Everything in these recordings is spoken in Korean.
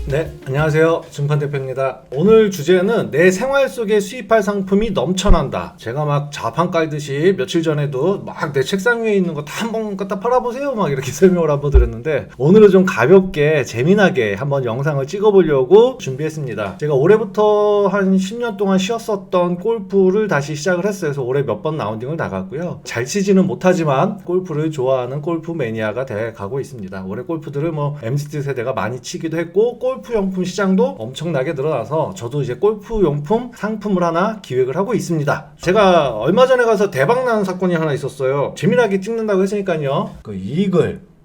네, 안녕하세요. 증판대표입니다. 오늘 주제는 내 생활 속에 수입할 상품이 넘쳐난다. 제가 막 자판 깔듯이 며칠 전에도 막 내 책상 위에 있는 거 다 한번 갖다 팔아보세요 막 이렇게 설명을 한번 드렸는데, 오늘은 좀 가볍게 재미나게 한번 영상을 찍어보려고 준비했습니다. 제가 올해부터 한 10년 동안 쉬었었던 골프를 다시 시작을 했어요. 그래서 올해 몇 번 라운딩을 나갔고요. 잘 치지는 못하지만 골프를 좋아하는 골프 매니아가 돼 가고 있습니다. 올해 골프들을 뭐 MZ 세대가 많이 치기도 했고, 골프 용품 시장도 엄청나게 늘어나서 저도 이제 골프 용품 상품을 하나 기획을 하고 있습니다. 제가 얼마 전에 가서 대박나는 사건이 하나 있었어요. 재미나게 찍는다고 했으니까요. 그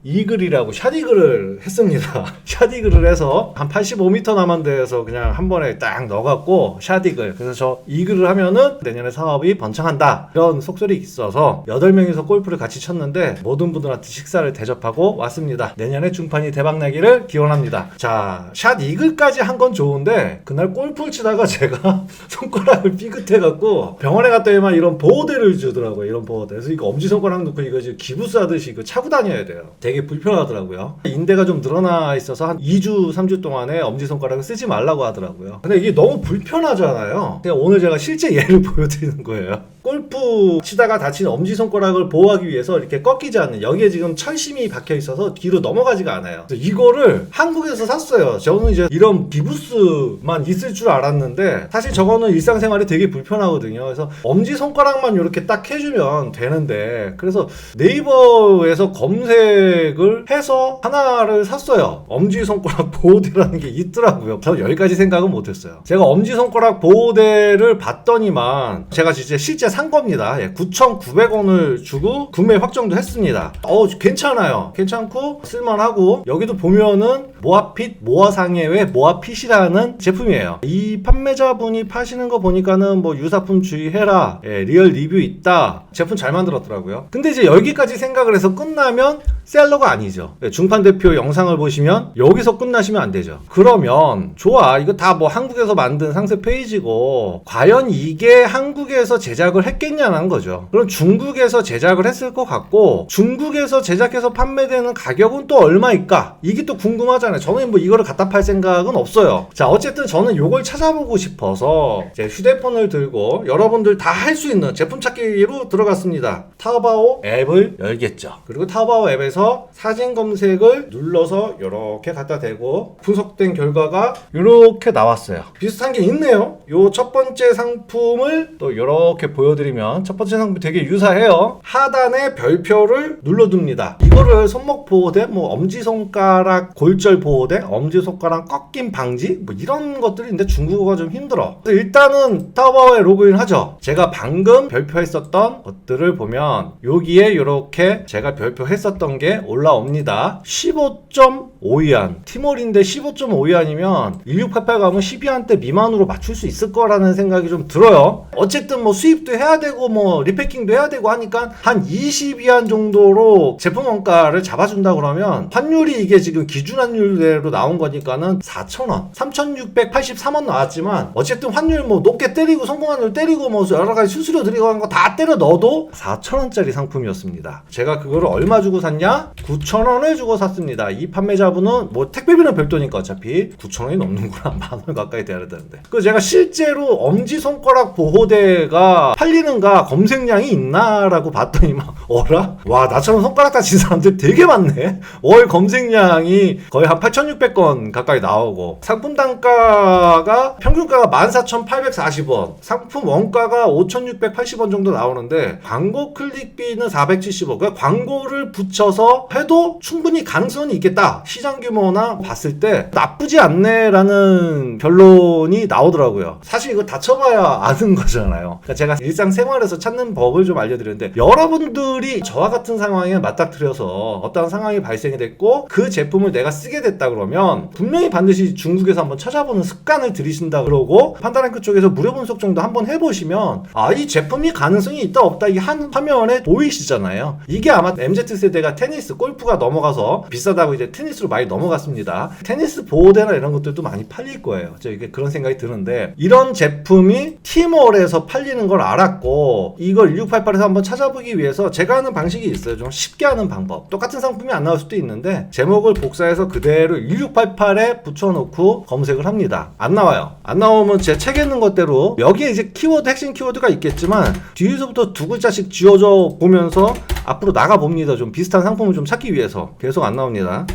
이글이라고 샷이글을 했습니다. 샷이글을 해서 한 85m 남은 데에서 그냥 한 번에 딱 넣어갖고 샷이글. 그래서 저 이글을 하면은 내년에 사업이 번창한다, 이런 속설이 있어서 8명이서 골프를 같이 쳤는데 모든 분들한테 식사를 대접하고 왔습니다. 내년에 중판이 대박나기를 기원합니다. 자, 샷이글까지 한 건 좋은데 그날 골프를 치다가 제가 손가락을 삐끗해갖고 병원에 갔더니만 이런 보호대를 주더라고요. 이런 보호대. 그래서 이거 엄지손가락 넣고 이거 기부스 하듯이 이거 차고 다녀야 돼요. 되게 불편하더라고요. 인대가 좀 늘어나 있어서 한 2주, 3주 동안에 엄지손가락을 쓰지 말라고 하더라고요. 근데 이게 너무 불편하잖아요. 그냥 오늘 제가 실제 예를 보여드리는 거예요. 골프 치다가 다친 엄지손가락을 보호하기 위해서 이렇게 꺾이지 않는, 여기에 지금 철심이 박혀 있어서 뒤로 넘어가지가 않아요. 그래서 이거를 한국에서 샀어요. 저는 이제 이런 비부스만 있을 줄 알았는데 사실 저거는 일상생활에 되게 불편하거든요. 그래서 엄지손가락만 이렇게 딱 해주면 되는데, 그래서 네이버에서 검색을 해서 하나를 샀어요. 엄지손가락 보호대라는 게 있더라고요. 저 여기까지 생각은 못했어요. 제가 엄지손가락 보호대를 봤더니만 제가 진짜 실제 산 겁니다. 9,900원을 주고 구매 확정도 했습니다. 괜찮아요. 괜찮고 쓸만하고, 여기도 보면은 모아핏, 모아상해외, 모아핏이라는 제품이에요. 이 판매자분이 파시는 거 보니까는 뭐 유사품 주의해라, 리얼 리뷰 있다, 제품 잘 만들었더라고요. 근데 이제 여기까지 생각을 해서 끝나면 셀러가 아니죠. 중판 대표 영상을 보시면 여기서 끝나시면 안 되죠. 그러면 좋아, 이거 다 뭐 한국에서 만든 상세 페이지고 과연 이게 한국에서 제작을 했겠냐는 거죠. 그럼 중국에서 제작을 했을 것 같고, 중국에서 제작해서 판매되는 가격은 또 얼마일까? 이게 또 궁금하잖아요. 저는 뭐 이거를 갖다 팔 생각은 없어요. 자, 어쨌든 저는 이걸 찾아보고 싶어서 제 휴대폰을 들고 여러분들 다 할 수 있는 제품 찾기로 들어갔습니다. 타오바오 앱을 열겠죠. 그리고 타오바오 앱에서 사진 검색을 눌러서 이렇게 갖다 대고 분석된 결과가 이렇게 나왔어요. 비슷한 게 있네요. 요 첫 번째 상품을 또 이렇게 보여드리면, 첫 번째 상품 되게 유사해요. 하단에 별표를 눌러둡니다. 이거를 손목 보호대, 뭐 엄지손가락 골절 보호대, 엄지손가락 꺾임 방지, 뭐 이런 것들인데 중국어가 좀 힘들어. 그래서 일단은 타오바오에 로그인 하죠. 제가 방금 별표했었던 것들을 보면 여기에 이렇게 제가 별표했었던 게 올라옵니다. 15.5위안 티몰인데 15.5위안이면 1688 가면 12위안대 미만으로 맞출 수 있을 거라는 생각이 좀 들어요. 어쨌든 뭐 수입도 해야 되고 뭐 리패킹도 해야 되고 하니까 한 20위안 정도로 제품 원가를 잡아준다 그러면, 환율이 이게 지금 기준 환율대로 나온 거니까는 4,000원, 3,683원 나왔지만 어쨌든 환율 뭐 높게 때리고 성공 환율 때리고 뭐 여러 가지 수수료 들이고 한 거 다 때려 넣어도 4,000원짜리 상품이었습니다. 제가 그거를 얼마 주고 샀냐? 9,000원을 주고 샀습니다. 이 판매자분은 뭐 택배비는 별도니까 어차피 9,000원이 넘는구나. 만원 가까이 돼야 되는데. 그래서 제가 실제로 엄지손가락 보호대가 팔리는가 검색량이 있나라고 봤더니 막 어라? 와, 나처럼 손가락 다친 사람들 되게 많네. 월 검색량이 거의 한 8,600건 가까이 나오고, 상품 단가가 평균가가 14,840원, 상품 원가가 5,680원 정도 나오는데 광고 클릭비는 470원. 그러니까 광고를 붙여서 해도 충분히 가능성이 있겠다. 시장 규모나 봤을 때 나쁘지 않네라는 결론이 나오더라고요. 사실 이거 다쳐봐야 아는 거잖아요. 그러니까 제가 일상생활에서 찾는 법을 좀 알려드렸는데, 여러분들이 저와 같은 상황에 맞닥뜨려서 어떤 상황이 발생이 됐고 그 제품을 내가 쓰게 됐다 그러면 분명히 반드시 중국에서 한번 찾아보는 습관을 들이신다 그러고, 판다랭크 쪽에서 무료 분석 정도 한번 해보시면 이 제품이 가능성이 있다 없다 이게 한 화면에 보이시잖아요. 이게 아마 MZ세대가 테니스, 골프가 넘어가서 비싸다고 이제 테니스로 많이 넘어갔습니다. 테니스 보호대나 이런 것들도 많이 팔릴 거예요. 저 이게 그런 생각이 드는데, 이런 제품이 티몰에서 팔리는 걸 알았고 많았고 이걸 1688에서 한번 찾아보기 위해서 제가 하는 방식이 있어요. 좀 쉽게 하는 방법. 똑같은 상품이 안 나올 수도 있는데 제목을 복사해서 그대로 1688에 붙여놓고 검색을 합니다. 안 나와요. 안 나오면 제 책에 있는 것대로 여기에 이제 키워드, 핵심 키워드가 있겠지만 뒤에서부터 두 글자씩 지어져 보면서 앞으로 나가 봅니다. 좀 비슷한 상품을 좀 찾기 위해서. 계속 안 나옵니다.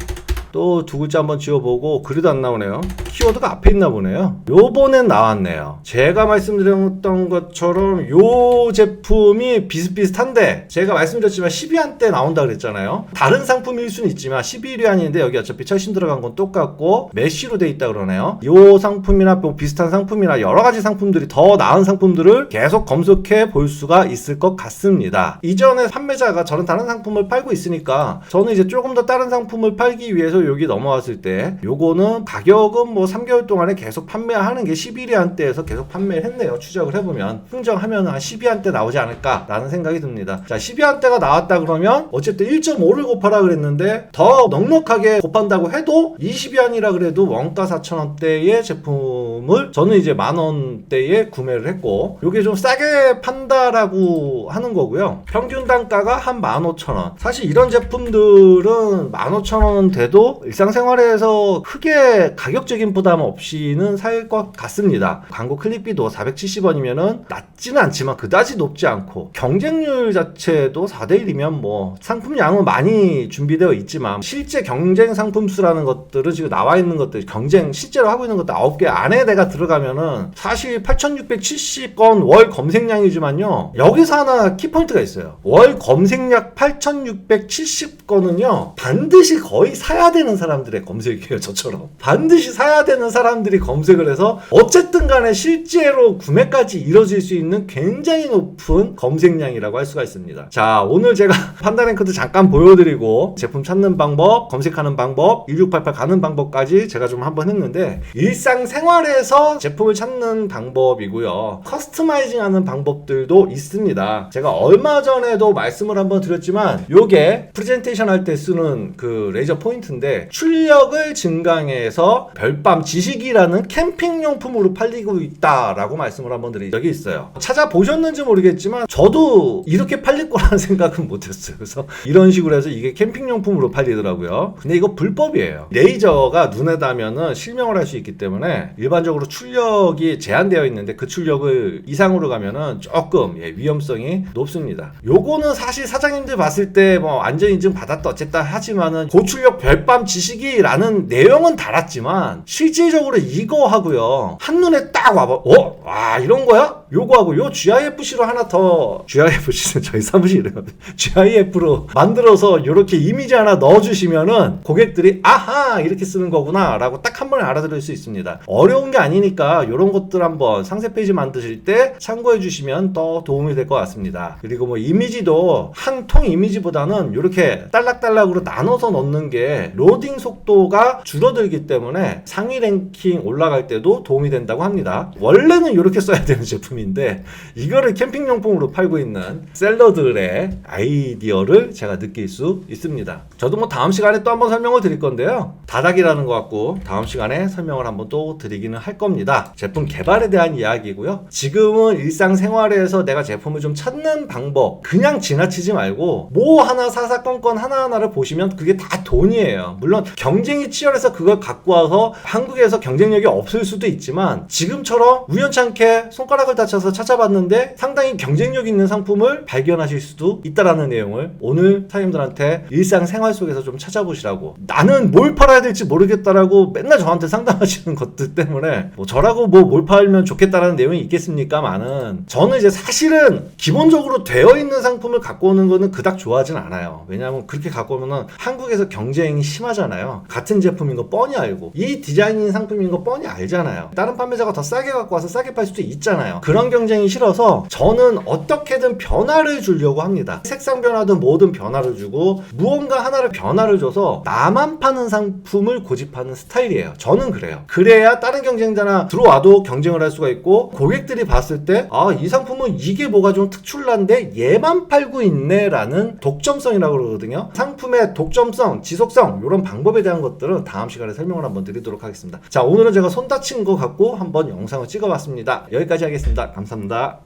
또 두 글자 한번 지어보고 그래도 안 나오네요. 키워드가 앞에 있나 보네요. 요번엔 나왔네요. 제가 말씀드렸던 것처럼 요 제품이 비슷비슷한데 제가 말씀드렸지만 12한때 나온다 그랬잖아요. 다른 상품일 수는 있지만 11위안인데 여기 어차피 철신 들어간 건 똑같고 메쉬로 돼 있다 그러네요. 요 상품이나 뭐 비슷한 상품이나 여러 가지 상품들이 더 나은 상품들을 계속 검색해 볼 수가 있을 것 같습니다. 이전에 판매자가 저는 다른 상품을 팔고 있으니까 저는 이제 조금 더 다른 상품을 팔기 위해서 여기 넘어왔을 때 요거는 가격은 뭐 3개월 동안에 계속 판매하는 게 11위안대에서 계속 판매를 했네요. 추적을 해보면 흥정하면 한 12위안대 나오지 않을까 라는 생각이 듭니다. 자, 12위안대가 나왔다 그러면 어쨌든 1.5를 곱하라 그랬는데 더 넉넉하게 곱한다고 해도 20위안이라 그래도 원가 4,000원대의 제품을 저는 이제 만원대에 구매를 했고 요게 좀 싸게 판다라고 하는 거고요. 평균 단가가 한 15,000원. 사실 이런 제품들은 15,000원 돼도 일상생활에서 크게 가격적인 부담 없이는 살 것 같습니다. 광고 클릭비도 470원이면은 낮지는 않지만 그다지 높지 않고 경쟁률 자체도 4대1이면 뭐 상품량은 많이 준비되어 있지만 실제 경쟁 상품 수라는 것들은 지금 나와 있는 것들 경쟁 실제로 하고 있는 것들 9개 안에 내가 들어가면은 사실 8,670건 월 검색량이지만요. 여기서 하나 키포인트가 있어요. 월 검색량 8,670건은요. 반드시 거의 사야 되는 사람들의 검색이에요. 저처럼 반드시 사야 되는 사람들이 검색을 해서 어쨌든 간에 실제로 구매까지 이뤄질 수 있는 굉장히 높은 검색량이라고 할 수가 있습니다. 자, 오늘 제가 판다랭크도 잠깐 보여드리고 제품 찾는 방법, 검색하는 방법, 1688 가는 방법까지 제가 좀 한번 했는데 일상생활에서 제품을 찾는 방법이고요. 커스터마이징 하는 방법들도 있습니다. 제가 얼마 전에도 말씀을 한번 드렸지만 요게 프레젠테이션 할 때 쓰는 그 레이저 포인트인데 출력을 증강해서 별밤 지식이라는 캠핑용품으로 팔리고 있다라고 말씀을 한번 드린 적이 있어요. 찾아보셨는지 모르겠지만 저도 이렇게 팔릴 거라는 생각은 못했어요. 그래서 이런 식으로 해서 이게 캠핑용품으로 팔리더라고요. 근데 이거 불법이에요. 레이저가 눈에 닿으면은 실명을 할 수 있기 때문에 일반적으로 출력이 제한되어 있는데 그 출력을 이상으로 가면은 조금 위험성이 높습니다. 요거는 사실 사장님들 봤을 때 뭐 안전인증 받았다 어쨌다 하지만은 고출력 별밤 지식이라는 내용은 달았지만 실질적으로 이거 하고요 한눈에 딱 와봐 와 이런 거야? 요거하고 요 GIFC로 하나 더 GIFC는 저희 사무실이래요. GIF로 만들어서 요렇게 이미지 하나 넣어주시면은 고객들이 아하 이렇게 쓰는 거구나 라고 딱 한 번에 알아들을 수 있습니다. 어려운 게 아니니까 요런 것들 한번 상세 페이지 만드실 때 참고해 주시면 더 도움이 될 것 같습니다. 그리고 뭐 이미지도 한 통 이미지보다는 요렇게 딸락딸락으로 나눠서 넣는 게 로딩 속도가 줄어들기 때문에 상위 랭킹 올라갈 때도 도움이 된다고 합니다. 원래는 이렇게 써야 되는 제품인데 이거를 캠핑용품으로 팔고 있는 셀러들의 아이디어를 제가 느낄 수 있습니다. 저도 뭐 다음 시간에 또 한번 설명을 드릴 건데요. 다닥이라는 것 같고 다음 시간에 설명을 한번 또 드리기는 할 겁니다. 제품 개발에 대한 이야기고요. 지금은 일상생활에서 내가 제품을 좀 찾는 방법 그냥 지나치지 말고 뭐 하나 사사건건 하나하나를 보시면 그게 다 돈이에요. 물론 경쟁이 치열해서 그걸 갖고 와서 한국에서 경쟁력이 없을 수도 있지만 지금처럼 우연찮게 손가락을 다쳐서 찾아봤는데 상당히 경쟁력 있는 상품을 발견하실 수도 있다라는 내용을 오늘 사장님들한테 일상생활 속에서 좀 찾아보시라고. 나는 뭘 팔아야 될지 모르겠다라고 맨날 저한테 상담하시는 것들 때문에 뭐 저라고 뭐 뭘 팔면 좋겠다라는 내용이 있겠습니까만은 저는 이제 사실은 기본적으로 되어 있는 상품을 갖고 오는 거는 그닥 좋아하진 않아요. 왜냐하면 그렇게 갖고 오면은 한국에서 경쟁이 심하잖아요. 같은 제품인 거 뻔히 알고 이 디자인인 상품인 거 뻔히 알잖아요. 다른 판매자가 더 싸게 갖고 와서 싸게 팔 수도 있잖아요. 그런 경쟁이 싫어서 저는 어떻게든 변화를 주려고 합니다. 색상 변화든 뭐든 변화를 주고 무언가 하나를 변화를 줘서 나만 파는 상품을 고집하는 스타일이에요. 저는 그래요. 그래야 다른 경쟁자나 들어와도 경쟁을 할 수가 있고 고객들이 봤을 때 아, 이 상품은 이게 뭐가 좀 특출난데 얘만 팔고 있네 라는 독점성이라고 그러거든요. 상품의 독점성, 지속성 이런 방법에 대한 것들은 다음 시간에 설명을 한번 드리도록 하겠습니다. 자, 오늘은 제가 손 다친 거 갖고 한번 영상을 찍어봤습니다. 여기까지 하겠습니다. 감사합니다.